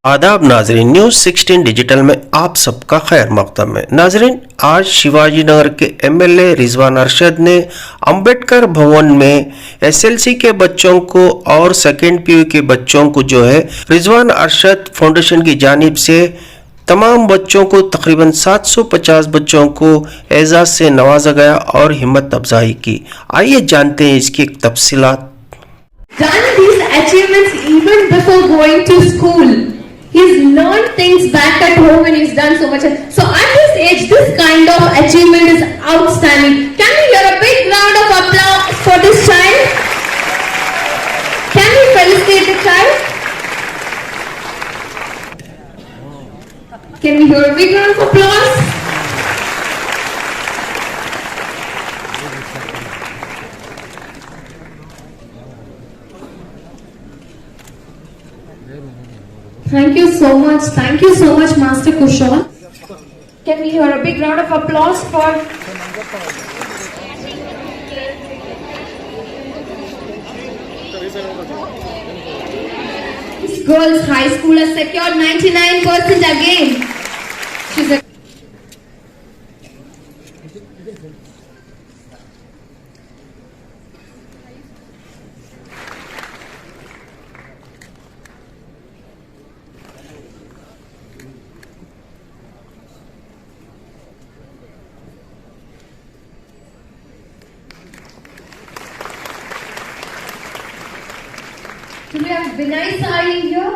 आदाब नाजरीन, news 16 digital में आप सबका खैर मकदम है। नाजरीन, आज शिवाजी नगर के एमएलए रिजवान अरशद ने अंबेडकर भवन में एसएलसी के बच्चों को और सेकेंड पीयू के बच्चों को जो है रिजवान अरशद फाउंडेशन की जानिब से तमाम बच्चों को तकरीबन 750 बच्चों को एजाज से नवाजा गया और हिम्मत अफजाई की। आइए जानते हैं इसकी तफसीलात। Done these achievements even before going to school. He's learned things back at home and he's done so much. So at this age, this kind of achievement is outstanding. Can we hear a big round of applause for this child? Can we felicitate the child? Can we hear a big round of applause? Thank you so much, Master Kushal. Can we hear a big round of applause for this girls' high school has secured 99% again. She's a Do we have Vinay Sari here?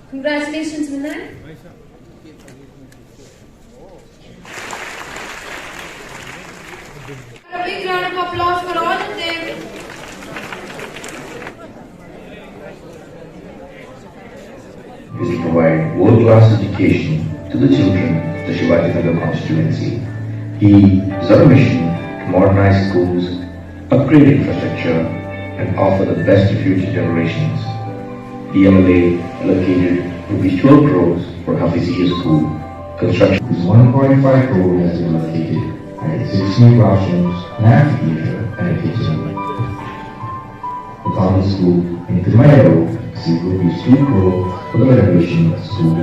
Congratulations, Vinay. A big round of applause for all of them. Is to provide world-class education to the children of the Shivaji Nagar constituency. He is on a mission to modernize schools, upgrade infrastructure, and offer the best to future generations. The MLA allocated ₹12 crores for Hafiziyya School. Construction is 1.5 crore has been allocated, and 16 classrooms, an amphitheater, and a kitchen. The common school in Timayaro received ₹2 crore for the renovation of the school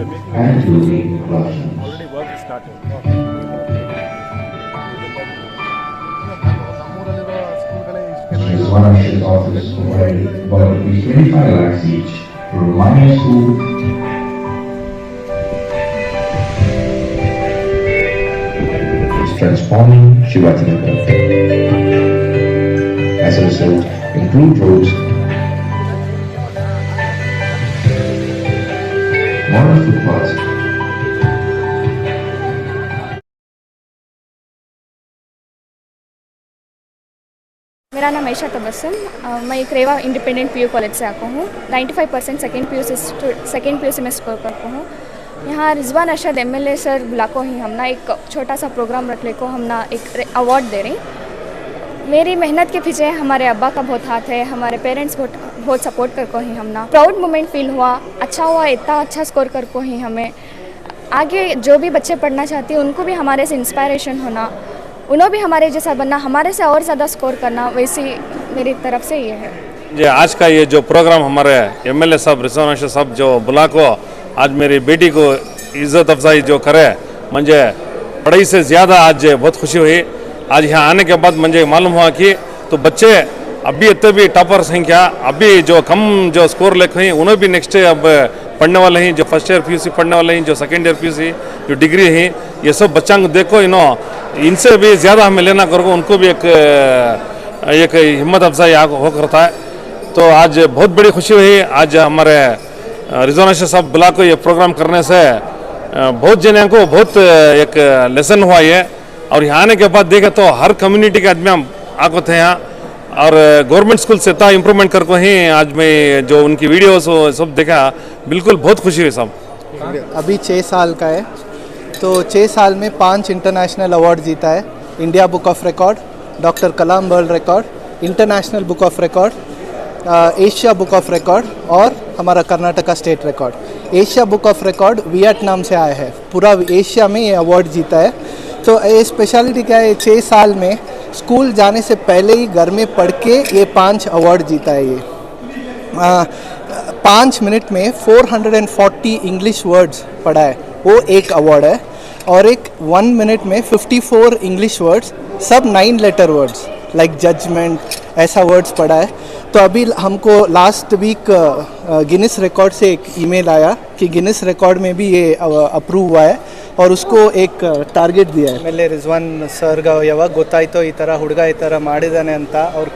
and building classrooms. Mr. Swanash's office provided about ₹25 lakhs each for Romania School, transforming Shivaji Nagar. As a result, improved roads, modern footpaths, मेरा नाम ऐशा तबस्सुम, मैं एक रेवा independent PU college से आका हूँ। 95% second PU से मैं score करता हूँ। यहाँ रिजवान अरशद एमएलए सर बुला को ही हमना एक छोटा सा प्रोग्राम रख ले को हमना एक अवार्ड दे रही। मेरी मेहनत के पीछे हमारे अब्बा का बहुत हाथ है, हमारे पेरेंट्स बहुत सपोर्ट कर को ही हमना प्राउड मोमेंट फील हुआ, अच्छा हुआ, इतना अच्छा स्कोर कर को ही हमें आगे जो भी बच्चे पढ़ना चाहती हैं उनको भी हमारे से इंस्पायरेशन होना, उन्होंने भी हमारे जैसा बनना, हमारे से और ज़्यादा स्कोर करना, वैसी मेरी तरफ से ये है। जी, आज का ये जो प्रोग्राम हमारे एमएलए साहब रिजवान अरशद साहब जो बुला को आज मेरी बेटी को इज़्ज़त अफजाई जो करे, मुझे पढ़ाई से ज़्यादा आज बहुत खुशी हुई। आज यहाँ आने के बाद मुझे मालूम हुआ कि तो बच्चे अभी इतने भी टॉपर संख्या अभी जो कम जो स्कोर लेके हैं उन्हें भी नेक्स्ट अब पढ़ने वाले हैं, जो फर्स्ट ईयर पीयूसी पढ़ने वाले हैं, जो सेकेंड ईयर पीयूसी, जो डिग्री हैं, ये सब बच्चों को देखो इनसे भी ज़्यादा हमें लेना करोगे, उनको भी एक हिम्मत अफजाई हो करता है। तो आज बहुत बड़ी खुशी हुई। आज हमारे रिजवान अरशद साहब बुला को ये प्रोग्राम करने से बहुत जने को बहुत एक लेसन हुआ ये, और यहाँ आने के बाद देखे तो हर कम्युनिटी के आदमी हम आको थे यहाँ, और गवर्नमेंट स्कूल से इतना इम्प्रूवमेंट करको ही आज मैं जो उनकी वीडियोस सब देखा, बिल्कुल बहुत खुशी हुई सब। अभी 6 साल का है, तो 6 साल में 5 इंटरनेशनल अवार्ड जीता है। India book of record, doctor Kalam world record, international book of record, Asia book of record और हमारा Karnataka state record. Asia book of record Vietnam से आया है, पूरा एशिया में ये अवार्ड जीता है। तो ये स्पेशलिटी क्या है, 6 साल में स्कूल जाने से पहले ही घर में पढ़ के ये 5 अवार्ड जीता है। ये 5 मिनट में 440 इंग्लिश वर्ड्स पढ़ा है, वो एक अवार्ड है। और एक 1 मिनट में 54 इंग्लिश वर्ड्स, सब 9 लेटर वर्ड्स लाइक जजमेंट, ऐसा वर्ड्स पढ़ा है। तो अभी हमको लास्ट वीक गिनीस रिकॉर्ड से एक ईमेल आया कि गिनीस रिकॉर्ड में भी ये अप्रूव हुआ है और उसको एक ಟಾರ್ಗೆಟ್ दिया है। ಆಮೇಲೆ ರಿಜ್ವಾನ್ ಸರ್ಗ ಯಾವಾಗ ಗೊತ್ತಾಯಿತು ಈ ಥರ ಹುಡುಗ ಈ ಥರ ಮಾಡಿದ್ದಾನೆ ಅಂತ ಅವ್ರು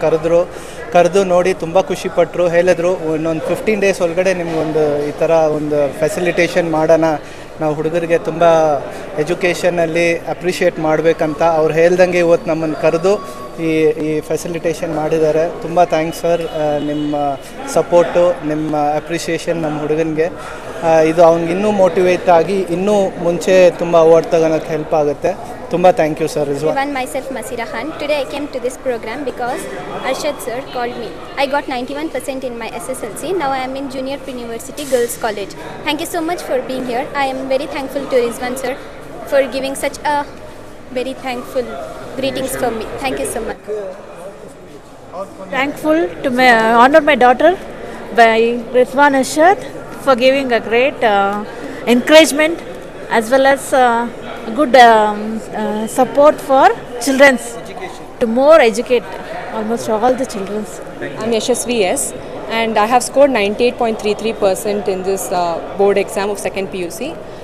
ಕರೆದು ನೋಡಿ ತುಂಬ ಖುಷಿಪಟ್ಟರು, ಹೇಳಿದ್ರು ಇನ್ನೊಂದು 15 ಡೇಸ್ ಒಳಗಡೆ ನಿಮ್ಗೊಂದು ಈ ಥರ ಒಂದು ಫೆಸಿಲಿಟೇಷನ್ ಮಾಡೋಣ, ನಾವು ಹುಡುಗರಿಗೆ ತುಂಬ ಎಜುಕೇಷನಲ್ಲಿ ಅಪ್ರಿಷಿಯೇಟ್ ಮಾಡಬೇಕಂತ ಅವ್ರು ಹೇಳ್ದಂಗೆ ಇವತ್ತು ನಮ್ಮನ್ನು ಕರೆದು ಈ ಫೆಸಿಲಿಟೇಷನ್ ಮಾಡಿದ್ದಾರೆ। ತುಂಬ ಥ್ಯಾಂಕ್ಸ್ ಸರ್, ನಿಮ್ಮ ಸಪೋರ್ಟು, ನಿಮ್ಮ ಅಪ್ರಿಷಿಯೇಷನ್ ನಮ್ಮ ಹುಡುಗನಿಗೆ ಇದು ಅವ್ನಿಗೆ ಇನ್ನೂ ಮೋಟಿವೇಟ್ ಆಗಿ ಇನ್ನೂ ಮುಂಚೆ ತುಂಬ ಅವಾರ್ಡ್ ತಗೊಳಕ್ಕೆ ಹೆಲ್ಪ್ ಆಗುತ್ತೆ। ತುಂಬ thank you sir Rizwan. Everyone, myself Masira Khan. Today I came to this program because Arshad sir called me. I got 91% in my SSLC. Now I am in Junior University Girls College. Thank you so much for being here. I am very thankful to Rizwan sir for giving such a very thankful greetings for me. Thank you so much. Thankful to honor my daughter by Rizwan Arshad for giving a great encouragement as well as good support for children's to more educate almost all the children's. I'm Yashasvi S, and I have scored 98.33% in this board exam of 2nd PUC.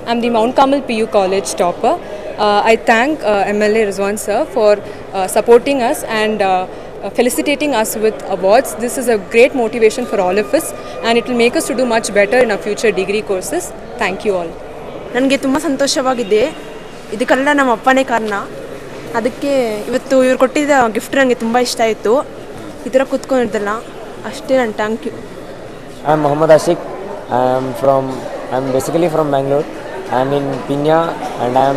I'm the Mount Carmel PU College topper. I thank MLA Rizwan sir for supporting us and felicitating us with awards. This is a great motivation for all of us and it will make us to do much better in our future degree courses. Thank you all. ನನಗೆ ತುಂಬ ಸಂತೋಷವಾಗಿದೆ, ಇದಕ್ಕೆಲ್ಲ ನಮ್ಮ ಅಪ್ಪನೇ ಕಾರಣ। ಅದಕ್ಕೆ ಇವತ್ತು ಇವ್ರು ಕೊಟ್ಟಿದ್ದ ಗಿಫ್ಟ್ ನನಗೆ ತುಂಬ ಇಷ್ಟ ಆಯಿತು, ಈ ಥರ ಕೂತ್ಕೊಂಡಿದ್ದಲ್ಲ ಅಷ್ಟೇ, ನಾನು thank you. I am Muhammad Ashik. I am basically from Bangalore. I am in Pinya and I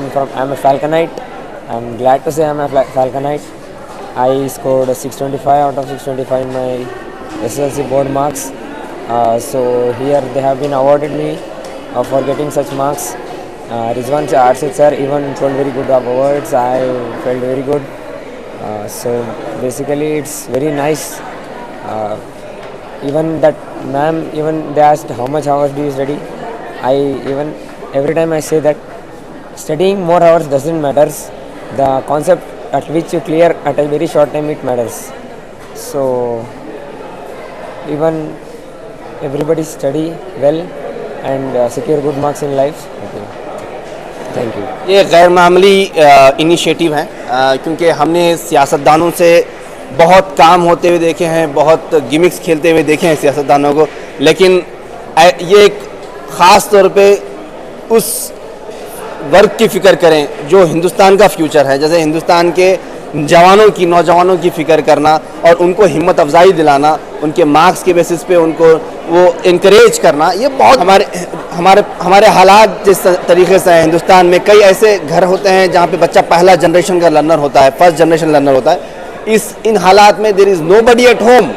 am a Falconite. I am glad to say I am a Falconite. I scored 625 out of 625 in my SSLC board marks. So here they have been awarded me for getting such marks. Rizwan Arshad sir even told very good awards. I felt very good. So basically it's very nice. Even that ma'am, even they asked how much hours do you study. Every time I say that studying more hours doesn't matter. The concept at which you clear at a very short time, it matters. So even everybody study well and secure good marks in life. Okay. Thank you. ये गैर मामूली initiative है, क्योंकि हमने सियासतदानों से बहुत काम होते हुए देखे हैं, बहुत गिमिक्स खेलते हुए देखे हैं सियासतदानों को, लेकिन ये एक ख़ास तौर पे उस वर्ग की फ़िक्र करें जो हिंदुस्तान का फ्यूचर है। जैसे हिंदुस्तान के नौजवानों की फ़िक्र करना और उनको हिम्मत अफजाई दिलाना, उनके मार्क्स के बेसिस पे उनको वो इनकरेज करना, ये बहुत हमारे हालात जिस तरीके से हैं हिंदुस्तान में, कई ऐसे घर होते हैं जहाँ पे बच्चा पहला जनरेशन का लर्नर होता है, फर्स्ट जनरेशन लर्नर होता है। इन हालात में there is nobody at home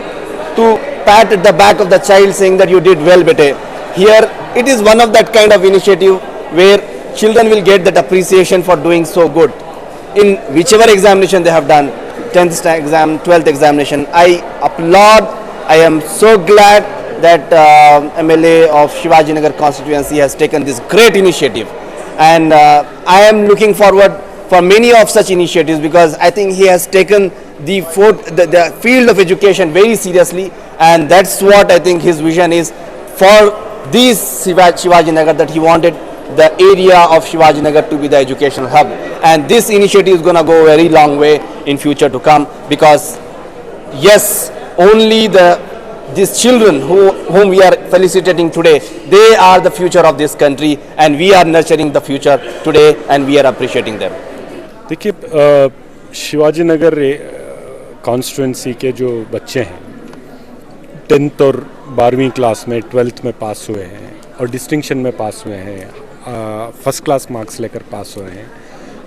to pat the back of the child saying that you did well बेटे। Here it is one of that kind of initiative where children will get that appreciation for doing so good in whichever examination they have done, 10th exam, 12th examination. I applaud. I am so glad that MLA of Shivaji Nagar constituency has taken this great initiative, and I am looking forward for many of such initiatives because I think he has taken the field of education very seriously, and that's what I think his vision is for this Shivaji Nagar, that he wanted the area of Shivaji Nagar to be the educational hub, and this initiative is going to go a very long way in future to come, because yes, only these children whom we are felicitating today, they are the future of this country, and we are nurturing the future today and we are appreciating them. देखिए, Shivaji Nagar constituency के जो बच्चे हैं 10th और 12वीं class में 12th में पास हुए हैं और डिस्टिंक्शन में पास हुए हैं, फर्स्ट क्लास मार्क्स लेकर पास हुए हैं,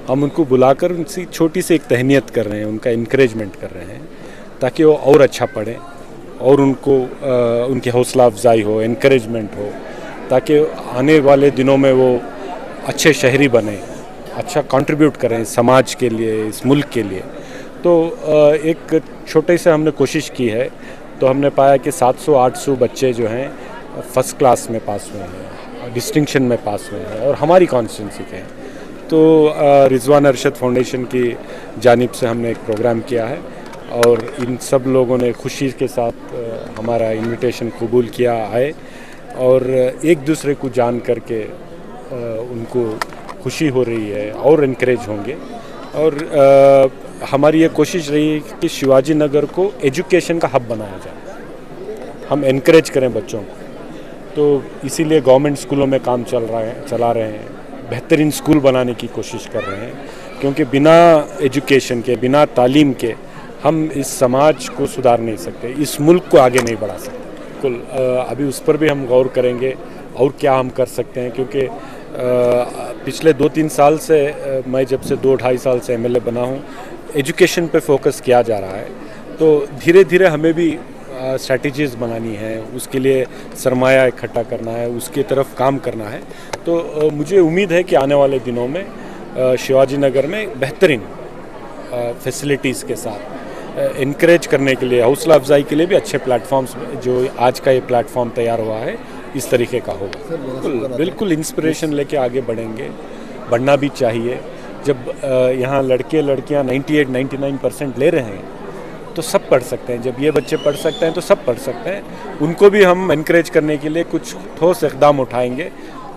हम उनको बुलाकर उनसे छोटी सी एक तहनीत कर रहे हैं, उनका इनकरेजमेंट कर रहे हैं ताकि वो और अच्छा पढ़ें और उनको उनकी हौसला अफजाई हो, इनक्रेजमेंट हो, ताकि आने वाले दिनों में वो अच्छे शहरी बने, अच्छा कंट्रीब्यूट करें समाज के लिए, इस मुल्क के लिए। तो एक छोटे से हमने कोशिश की है, तो हमने पाया कि 700-800 बच्चे जो हैं फर्स्ट क्लास में पास हुए हैं, डिस्टिंक्शन में पास हुए हैं और हमारी कॉन्स्टिट्यूंसी के हैं। तो रिजवान अरशद फाउंडेशन की जानिब से हमने एक प्रोग्राम किया है और इन सब लोगों ने खुशी के साथ हमारा इनविटेशन कबूल किया आए और एक दूसरे को जान करके उनको खुशी हो रही है और इनकरेज होंगे। और हमारी ये कोशिश रही है कि शिवाजी नगर को एजुकेशन का हब बनाया जाए, हम इनकरेज करें बच्चों को। तो इसीलिए गवर्नमेंट स्कूलों में काम चला रहे हैं, बेहतरीन स्कूल बनाने की कोशिश कर रहे हैं, क्योंकि बिना एजुकेशन के, बिना तालीम के हम इस समाज को सुधार नहीं सकते, इस मुल्क को आगे नहीं बढ़ा सकते। बिल्कुल, अभी उस पर भी हम गौर करेंगे और क्या हम कर सकते हैं, क्योंकि पिछले 2-3 साल से मैं जब से 2-2.5 साल से एमएलए बना हूँ, एजुकेशन पे फोकस किया जा रहा है। तो धीरे धीरे हमें भी स्ट्रैटेजीज़ बनानी है, उसके लिए सरमाया इकट्ठा करना है, उसकी तरफ काम करना है। तो मुझे उम्मीद है कि आने वाले दिनों में शिवाजी नगर में बेहतरीन फैसिलिटीज़ के साथ इनकरेज करने के लिए, हौसला अफजाई के लिए भी अच्छे प्लेटफॉर्म्स, जो आज का ये प्लेटफॉर्म तैयार हुआ है, इस तरीके का होगा। बिल्कुल इंस्पिरेशन लेके आगे बढ़ेंगे, बढ़ना भी चाहिए। जब यहाँ लड़के लड़कियाँ 98-99% ले रहे हैं तो सब पढ़ सकते हैं। जब ये बच्चे पढ़ सकते हैं तो सब पढ़ सकते हैं। उनको भी हम इनकरेज करने के लिए कुछ ठोस इक़दाम उठाएंगे,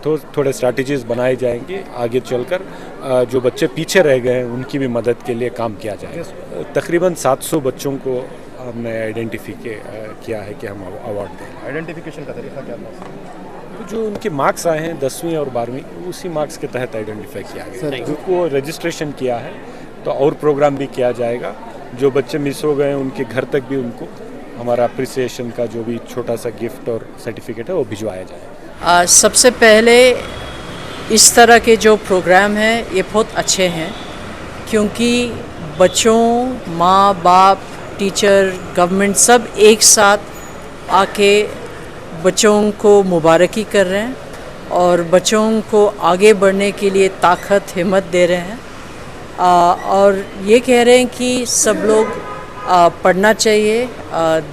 तो थोड़े स्ट्रैटेजीज़ बनाए जाएंगे। आगे चलकर जो बच्चे पीछे रह गए हैं उनकी भी मदद के लिए काम किया जाएगा। तकरीबन 700 बच्चों को हमने आइडेंटिफाई किया है कि हम अवार्ड दें। आइडेंटिफिकेशन का तरीका क्या था? जो उनके मार्क्स आए हैं 10वीं और 12वीं, उसी मार्क्स के तहत आइडेंटिफाई किया गया। उनको रजिस्ट्रेशन किया है, तो और प्रोग्राम भी किया जाएगा। जो बच्चे मिस हो गए हैं उनके घर तक भी उनको हमारा अप्रिसिएशन का जो भी छोटा सा गिफ्ट और सर्टिफिकेट है वो भिजवाया जाएगा। सबसे पहले इस तरह के जो प्रोग्राम हैं ये बहुत अच्छे हैं, क्योंकि बच्चों, माँ बाप, टीचर, गवर्नमेंट सब एक साथ आके बच्चों को मुबारकी कर रहे हैं और बच्चों को आगे बढ़ने के लिए ताकत, हिम्मत दे रहे हैं। और ये कह रहे हैं कि सब लोग पढ़ना चाहिए,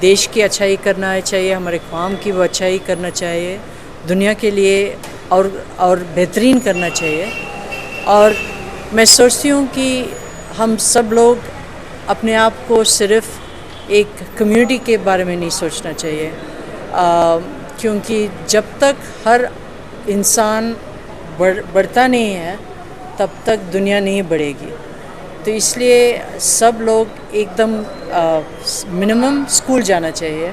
देश की अच्छाई करना चाहिए, हमारे कौम की वो अच्छाई करना चाहिए, दुनिया के लिए और बेहतरीन करना चाहिए। और मैं सोचती हूँ कि हम सब लोग अपने आप को सिर्फ एक कम्युनिटी के बारे में नहीं सोचना चाहिए, क्योंकि जब तक हर इंसान बढ़ता नहीं है तब तक दुनिया नहीं बढ़ेगी। तो इसलिए सब लोग एकदम मिनिमम स्कूल जाना चाहिए,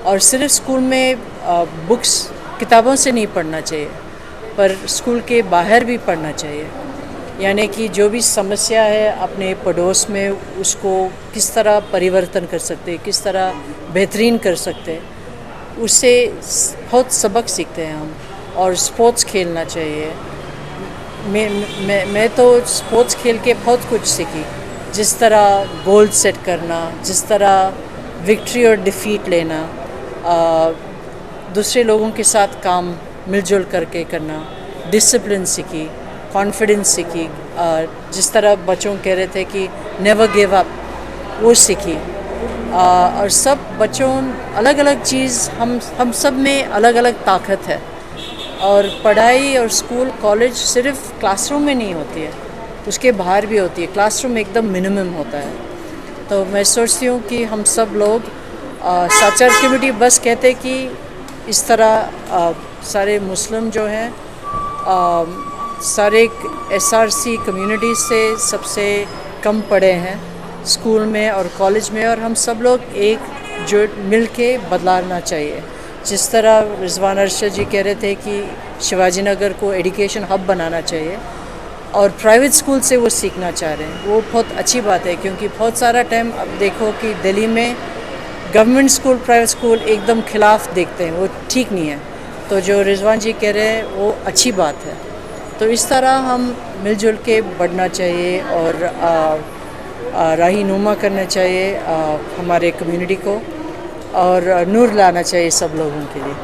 और सिर्फ स्कूल में बुक्स, किताबों से नहीं पढ़ना चाहिए, पर स्कूल के बाहर भी पढ़ना चाहिए। यानी कि जो भी समस्या है अपने पड़ोस में, उसको किस तरह परिवर्तन कर सकते हैं, किस तरह बेहतरीन कर सकते हैं, उससे बहुत सबक सीखते हैं हम। और स्पोर्ट्स खेलना चाहिए। मैं तो स्पोर्ट्स खेल के बहुत कुछ सीखी, जिस तरह गोल सेट करना, जिस तरह विक्ट्री और डिफीट लेना, दूसरे लोगों के साथ काम मिलजुल करके करना, डिसिप्लिन सीखी, कॉन्फिडेंस सीखी, जिस तरह बच्चों कह रहे थे कि नेवर गिव अप, वो सीखी। और सब बच्चों अलग अलग चीज़, हम सब में अलग अलग ताकत है। और पढ़ाई और स्कूल कॉलेज सिर्फ क्लासरूम में नहीं होती है, उसके बाहर भी होती है। क्लासरूम एकदम मिनिमम होता है। तो मैं सोचती हूँ कि हम सब लोग साचार कम्युनिटी बस कहते कि इस तरह सारे मुस्लिम जो हैं सारे SRC कम्युनिटी से सबसे कम पढ़े हैं स्कूल में और कॉलेज में, और हम सब लोग एक जो मिल के बदलाना चाहिए। जिस तरह रिजवान अरशद जी कह रहे थे कि शिवाजी नगर को एजुकेशन हब बनाना चाहिए और प्राइवेट स्कूल से वो सीखना चाह रहे हैं, वो बहुत अच्छी बात है। क्योंकि बहुत सारा टाइम अब देखो कि दिल्ली में गवर्नमेंट स्कूल, प्राइवेट स्कूल एकदम खिलाफ देखते हैं, वो ठीक नहीं है। तो जो रिजवान जी कह रहे हैं वो अच्छी बात है। तो इस तरह हम मिलजुल के बढ़ना चाहिए और राही नुमा करना चाहिए हमारे कम्युनिटी को। और नूर लाना चाहिए सब लोगों के लिए।